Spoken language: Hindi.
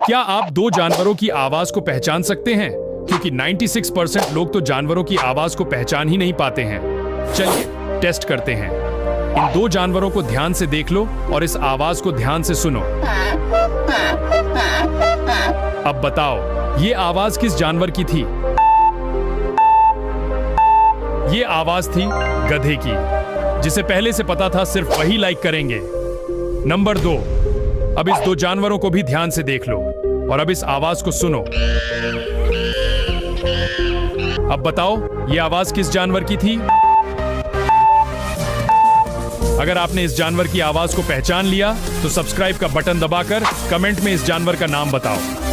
क्या आप दो जानवरों की आवाज को पहचान सकते हैं? क्योंकि 96% लोग तो जानवरों की आवाज को पहचान ही नहीं पाते हैं। चलिए टेस्ट करते हैं। इन दो जानवरों को ध्यान से देख लो और इस आवाज को ध्यान से सुनो। अब बताओ, ये आवाज किस जानवर की थी? ये आवाज थी गधे की। जिसे पहले से पता था सिर्फ वही लाइक करेंगे। नंबर 2, अब इस दो जानवरों को भी ध्यान से देख लो और अब इस आवाज को सुनो। अब बताओ, ये आवाज किस जानवर की थी? अगर आपने इस जानवर की आवाज को पहचान लिया तो सब्सक्राइब का बटन दबाकर कमेंट में इस जानवर का नाम बताओ।